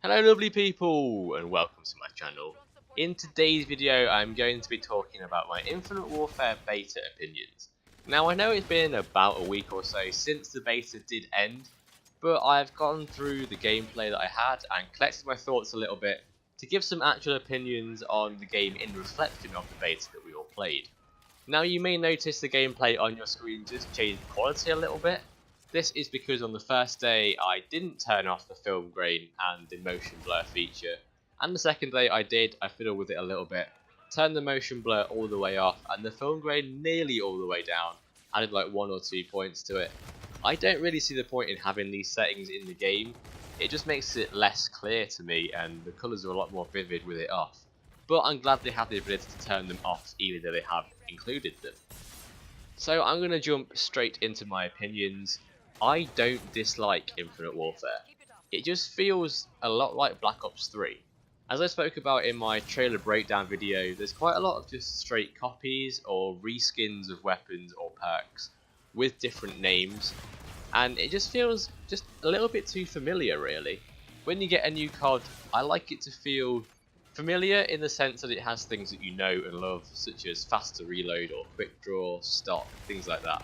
Hello lovely people and welcome to my channel. In today's video I'm going to be talking about my Infinite Warfare beta opinions. Now I know it's been about a week or so since the beta did end, but I've gone through the gameplay that I had and collected my thoughts a little bit to give some actual opinions on the game in reflection of the beta that we all played. Now you may notice the gameplay on your screen just changed quality a little bit. This is because on the first day I didn't turn off the film grain and the motion blur feature, and the second day I did. I fiddled with it a little bit, turned the motion blur all the way off and the film grain nearly all the way down, added like 1 or 2 points to it. I don't really see the point in having these settings in the game, it just makes it less clear to me and the colours are a lot more vivid with it off. But I'm glad they have the ability to turn them off even though they have included them. So I'm going to jump straight into my opinions. I don't dislike Infinite Warfare. It just feels a lot like Black Ops 3. As I spoke about in my trailer breakdown video, there's quite a lot of just straight copies or reskins of weapons or perks with different names, and it just feels just a little bit too familiar really. When you get a new COD, I like it to feel familiar in the sense that it has things that you know and love, such as faster reload or quick draw, stock, things like that.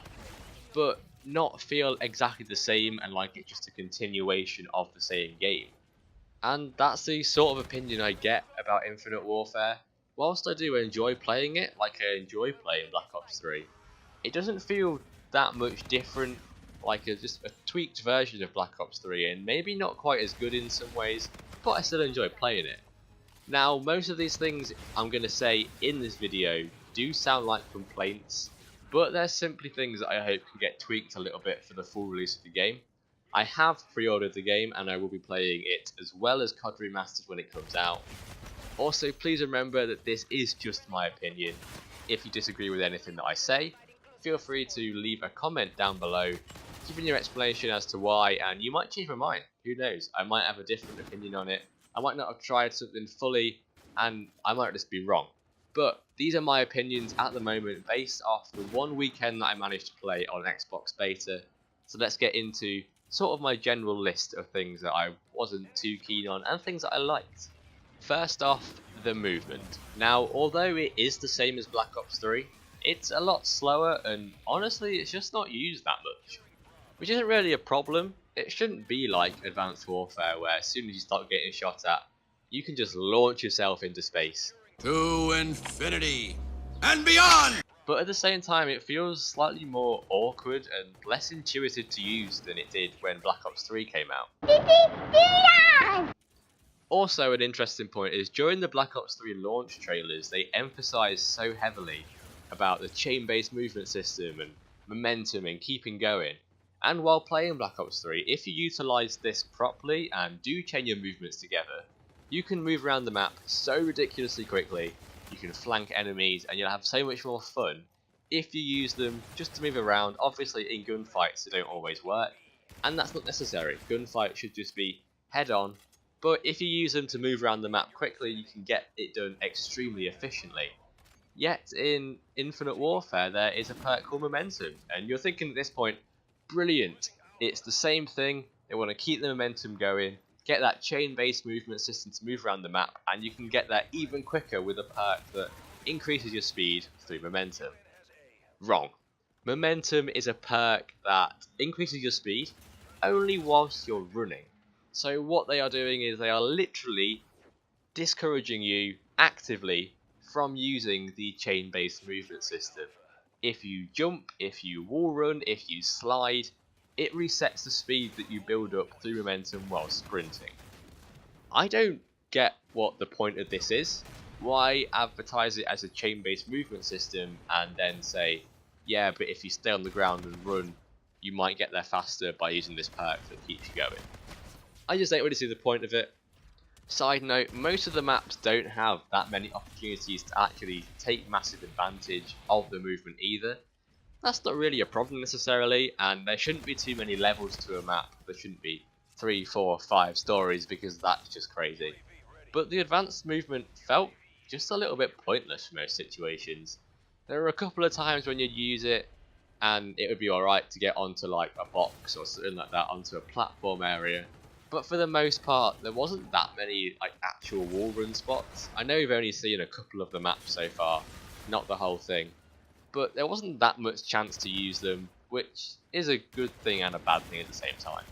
But not feel exactly the same and like it's just a continuation of the same game. And that's the sort of opinion I get about Infinite Warfare. Whilst I do enjoy playing it, like I enjoy playing Black Ops 3, it doesn't feel that much different, like just a tweaked version of Black Ops 3, and maybe not quite as good in some ways, but I still enjoy playing it. Now, most of these things I'm going to say in this video do sound like complaints, but they're simply things that I hope can get tweaked a little bit for the full release of the game. I have pre-ordered the game and I will be playing it as well as COD Remastered when it comes out. Also, please remember that this is just my opinion. If you disagree with anything that I say, feel free to leave a comment down below giving your explanation as to why, and you might change my mind. Who knows? I might have a different opinion on it. I might not have tried something fully and I might just be wrong. But these are my opinions at the moment based off the one weekend that I managed to play on Xbox Beta. So let's get into sort of my general list of things that I wasn't too keen on and things that I liked. First off, the movement. Now, although it is the same as Black Ops 3, it's a lot slower and honestly it's just not used that much. Which isn't really a problem. It shouldn't be like Advanced Warfare where as soon as you start getting shot at, you can just launch yourself into space. To infinity and beyond! But at the same time it feels slightly more awkward and less intuitive to use than it did when Black Ops 3 came out. Also an interesting point is during the Black Ops 3 launch trailers they emphasised so heavily about the chain-based movement system and momentum and keeping going. And while playing Black Ops 3, if you utilise this properly and do chain your movements together, you can move around the map so ridiculously quickly, you can flank enemies and you'll have so much more fun if you use them just to move around. Obviously in gunfights they don't always work, and that's not necessary. Gunfights should just be head on, but if you use them to move around the map quickly, you can get it done extremely efficiently. Yet in Infinite Warfare there is a perk called Momentum, and you're thinking at this point, brilliant, it's the same thing, they want to keep the momentum going, get that chain-based movement system to move around the map, and you can get there even quicker with a perk that increases your speed through momentum. Wrong. Momentum is a perk that increases your speed only whilst you're running. So what they are doing is they are literally discouraging you actively from using the chain-based movement system. If you jump, if you wall run, if you slide, it resets the speed that you build up through momentum while sprinting. I don't get what the point of this is. Why advertise it as a chain-based movement system and then say, yeah, but if you stay on the ground and run, you might get there faster by using this perk that keeps you going. I just don't really see the point of it. Side note, most of the maps don't have that many opportunities to actually take massive advantage of the movement either. That's not really a problem necessarily, and there shouldn't be too many levels to a map. There shouldn't be 3, 4, 5 stories because that's just crazy. But the advanced movement felt just a little bit pointless for most situations. There were a couple of times when you'd use it and it would be alright to get onto like a box or something like that, onto a platform area. But for the most part, there wasn't that many like actual wall run spots. I know we've only seen a couple of the maps so far, not the whole thing, but there wasn't that much chance to use them, which is a good thing and a bad thing at the same time.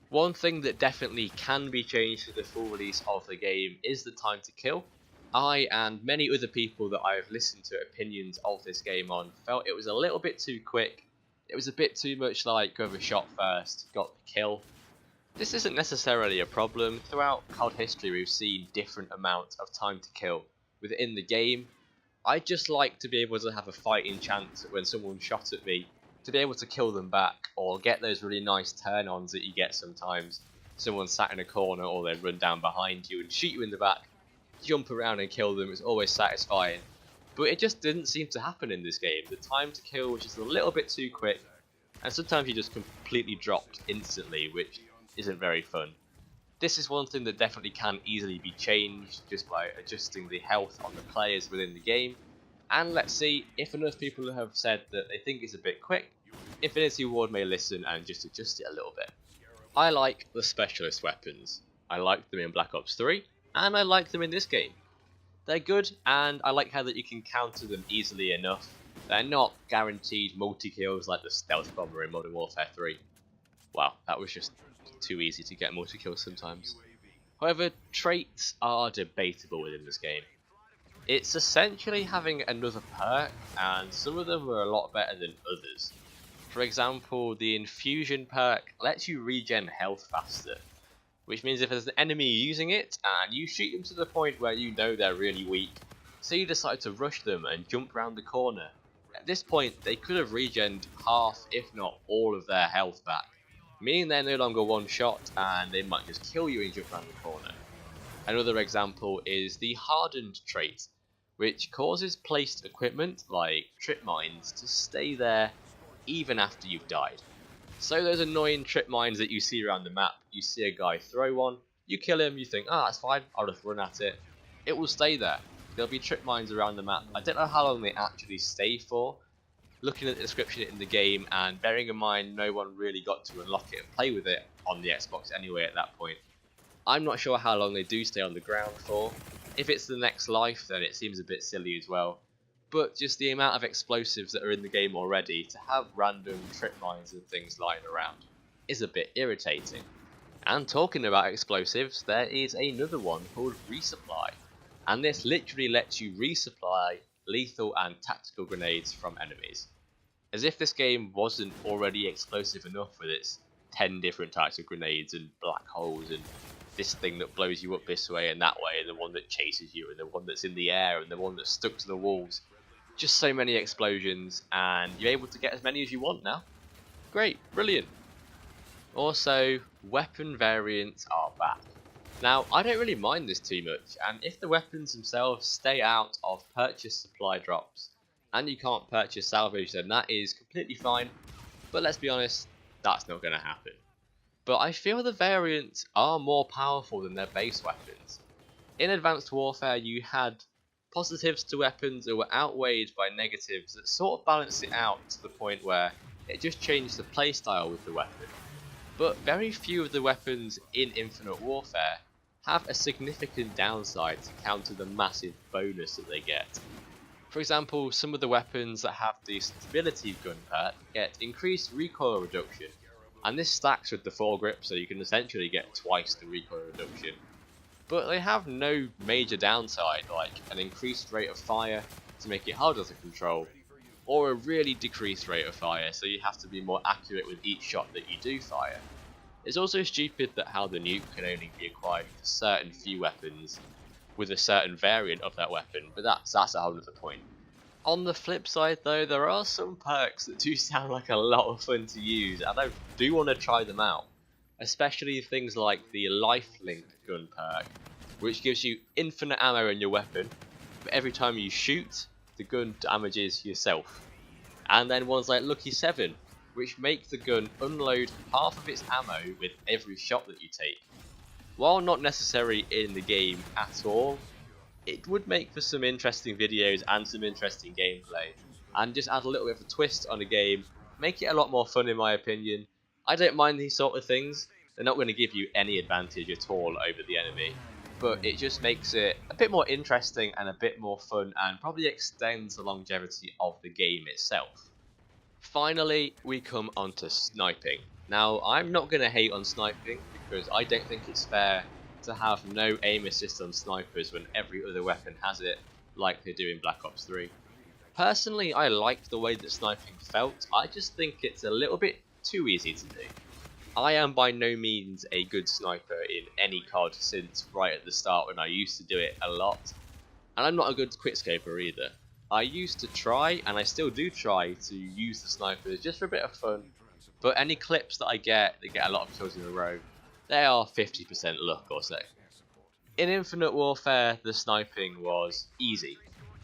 One thing that definitely can be changed with the full release of the game is the time to kill. I and many other people that I've listened to opinions of this game on felt it was a little bit too quick. It was a bit too much like whoever shot first got the kill. This isn't necessarily a problem. Throughout COD history we've seen different amounts of time to kill within the game. I just like to be able to have a fighting chance when someone shot at me, to be able to kill them back, or get those really nice turn-ons that you get sometimes. Someone sat in a corner or they run down behind you and shoot you in the back, jump around and kill them. It's always satisfying. But it just didn't seem to happen in this game. The time to kill was just a little bit too quick, and sometimes you just completely dropped instantly, which isn't very fun. This is one thing that definitely can easily be changed just by adjusting the health on the players within the game. And let's see, if enough people have said that they think it's a bit quick, Infinity Ward may listen and just adjust it a little bit. I like the specialist weapons. I liked them in Black Ops 3, and I like them in this game. They're good, and I like how that you can counter them easily enough. They're not guaranteed multi-kills like the Stealth Bomber in Modern Warfare 3. Wow, that was just too easy to get multi-kills sometimes. However, traits are debatable within this game. It's essentially having another perk, and some of them are a lot better than others. For example, the Infusion perk lets you regen health faster, which means if there's an enemy using it and you shoot them to the point where you know they're really weak, so you decide to rush them and jump around the corner, at this point they could have regened half if not all of their health back, meaning they're no longer one shot and they might just kill you and jump around the corner. Another example is the Hardened trait, which causes placed equipment like trip mines to stay there even after you've died. So those annoying trip mines that you see around the map, you see a guy throw one, you kill him, you think, that's fine, I'll just run at it. It will stay there. There'll be trip mines around the map. I don't know how long they actually stay for. Looking at the description in the game and bearing in mind no one really got to unlock it and play with it on the Xbox anyway at that point, I'm not sure how long they do stay on the ground for. If it's the next life, then it seems a bit silly as well. But just the amount of explosives that are in the game already, to have random trip mines and things lying around is a bit irritating. And talking about explosives, there is another one called Resupply. And this literally lets you resupply lethal and tactical grenades from enemies. As if this game wasn't already explosive enough with its 10 different types of grenades and black holes and this thing that blows you up this way and that way, and the one that chases you, and the one that's in the air, and the one that's stuck to the walls. Just so many explosions, and you're able to get as many as you want now. Great, brilliant. Also, weapon variants are back. Now, I don't really mind this too much, and if the weapons themselves stay out of purchase supply drops, and you can't purchase salvage, then that is completely fine. But let's be honest, that's not going to happen. But I feel the variants are more powerful than their base weapons. In Advanced Warfare you had positives to weapons that were outweighed by negatives that sort of balanced it out to the point where it just changed the playstyle with the weapon. But very few of the weapons in Infinite Warfare have a significant downside to counter the massive bonus that they get. For example, some of the weapons that have the Stability Gun perk get increased recoil reduction, and this stacks with the foregrip, so you can essentially get twice the recoil reduction. But they have no major downside, like an increased rate of fire to make it harder to control, or a really decreased rate of fire, so you have to be more accurate with each shot that you do fire. It's also stupid that how the nuke can only be acquired for certain few weapons with a certain variant of that weapon, but that's a whole other point. On the flip side though, there are some perks that do sound like a lot of fun to use, and I do want to try them out. Especially things like the Lifelink gun perk, which gives you infinite ammo in your weapon, but every time you shoot, the gun damages yourself. And then ones like Lucky 7, which make the gun unload half of its ammo with every shot that you take. While not necessary in the game at all, it would make for some interesting videos and some interesting gameplay, and just add a little bit of a twist on a game, make it a lot more fun in my opinion. I don't mind these sort of things. they're not going to give you any advantage at all over the enemy, but it just makes it a bit more interesting and a bit more fun, and probably extends the longevity of the game itself. Finally, we come onto sniping. Now, I'm not going to hate on sniping because I don't think it's fair to have no aim assist on snipers when every other weapon has it, like they do in Black Ops 3. Personally, I like the way that sniping felt. I just think it's a little bit too easy to do. I am by no means a good sniper in any COD since right at the start when I used to do it a lot. And I'm not a good quickscoper either. I used to try, and I still do try, to use the snipers just for a bit of fun. But any clips that I get that get a lot of kills in a row, they are 50% luck or so. In Infinite Warfare, the sniping was easy.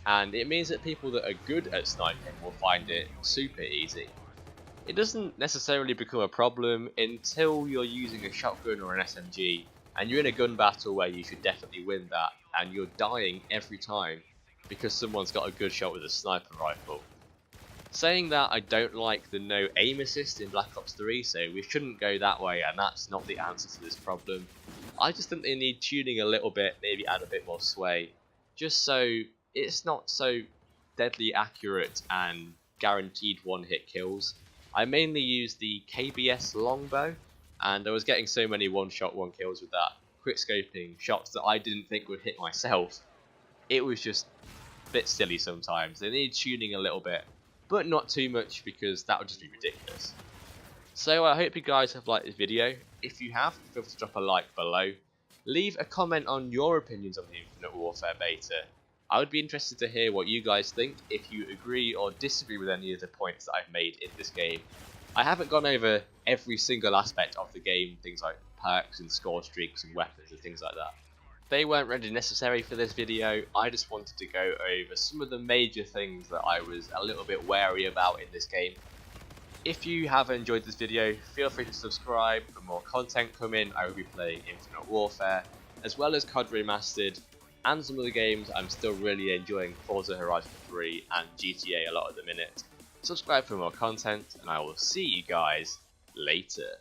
And it means that people that are good at sniping will find it super easy. It doesn't necessarily become a problem until you're using a shotgun or an SMG and you're in a gun battle where you should definitely win that and you're dying every time because someone's got a good shot with a sniper rifle. Saying that, I don't like the no aim assist in Black Ops 3, so we shouldn't go that way, and that's not the answer to this problem. I just think they need tuning a little bit, maybe add a bit more sway, just so it's not so deadly accurate and guaranteed one-hit kills. I mainly use the KBS longbow, and I was getting so many one-shot one-kills with that, quickscoping shots that I didn't think would hit myself. It was just a bit silly sometimes. They need tuning a little bit, but not too much because that would just be ridiculous. So I hope you guys have liked this video. If you have, feel free to drop a like below. Leave a comment on your opinions on the Infinite Warfare beta. I would be interested to hear what you guys think, if you agree or disagree with any of the points that I've made in this game. I haven't gone over every single aspect of the game, things like perks and score streaks and weapons and things like that. They weren't really necessary for this video. I just wanted to go over some of the major things that I was a little bit wary about in this game. If you have enjoyed this video, feel free to subscribe for more content coming. I will be playing Infinite Warfare, as well as COD Remastered, and some other games I'm still really enjoying, Forza Horizon 3 and GTA a lot at the minute. Subscribe for more content, and I will see you guys later.